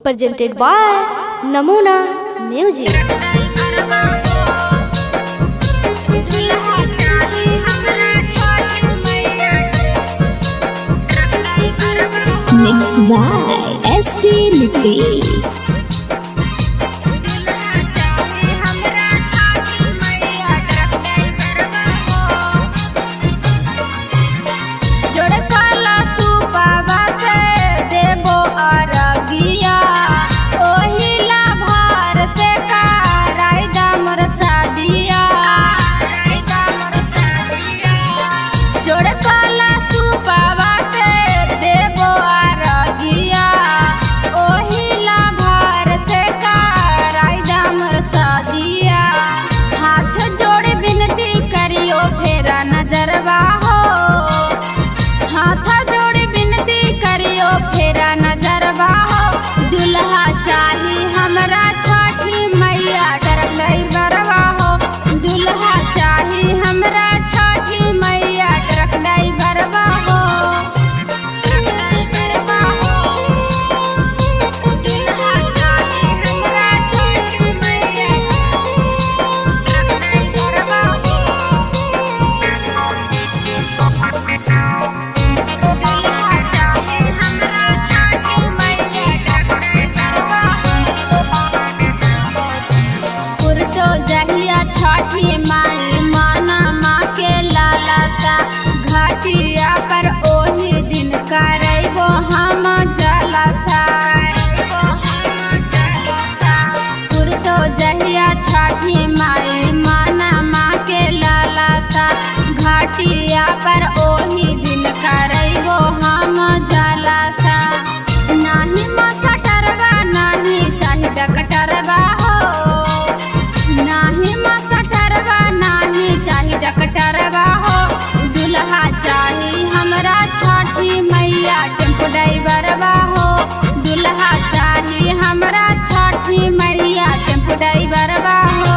presented by Namuna Music. Mixed by SP Nitesh. नजरवा हो हाथ जोड़ी बिनती करियो फेरा नजरवा हो दुल्हा चाही हमरा छठी मैया डरलै बरवा हो दुल्हा चाही हमरा छठी मैया डरलै बरवा हो दुल्हा चाही हमरा छठी मैया डरलै बरवा हो छठी माई माना माँ के लाला सा घाटिया पर ओही दिन करैबो हम जलसा पुरतो जहिया छठी माई माना माँ के लाला सा घाटिया पर ओही दिन करैबो हम जलसा नाही मसटरवा नाही चाही डकटरवा हो नाही मसटरवा नाही चाही डकटरवा हो दुल्हा चाही हमरा छठी मैया टेम्पो ड्राइवरवा हो दुल्हा चाही हमरा छठी मैया टेम्पो ड्राइवरवा हो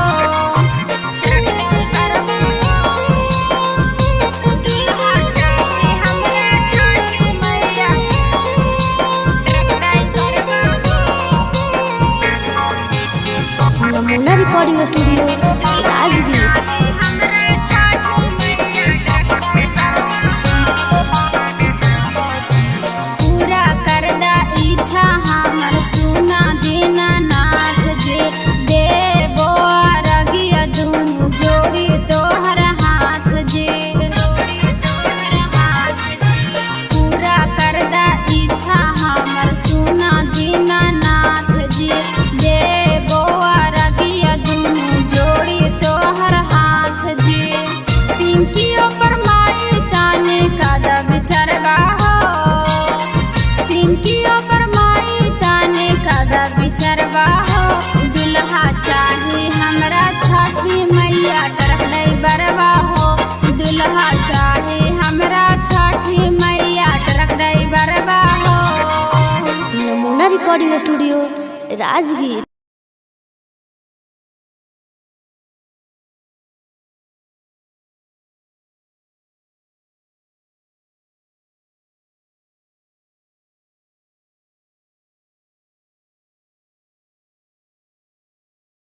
दुल्हा चाही हमरा छठी मैया ड्राइवरवा हो नमूना रिकॉर्डिंग स्टूडियो राजगीर। पूरा कर दा इच्छा हमर सुना दीनानाथ जी देबो अरगिया दुनु जोड़ी तोहर हाथ जी पूरा कर दा इच्छा हमर सुना दीनानाथ जी देबो अरगिया दुनु जोड़ी तोहर हाथ जी पिंकियों पर माई ताने कादा बिचारवा हो पिंकियों पर माई ताने कादा बिचारवा हो दुल्हा चाही हमरा छठी मैया डरलै बरवा हो दुल्हा चाही हमरा छठी मैया डरलै बरवा हो नमूना रिकॉर्डिंग स्टूडियो राजगीर।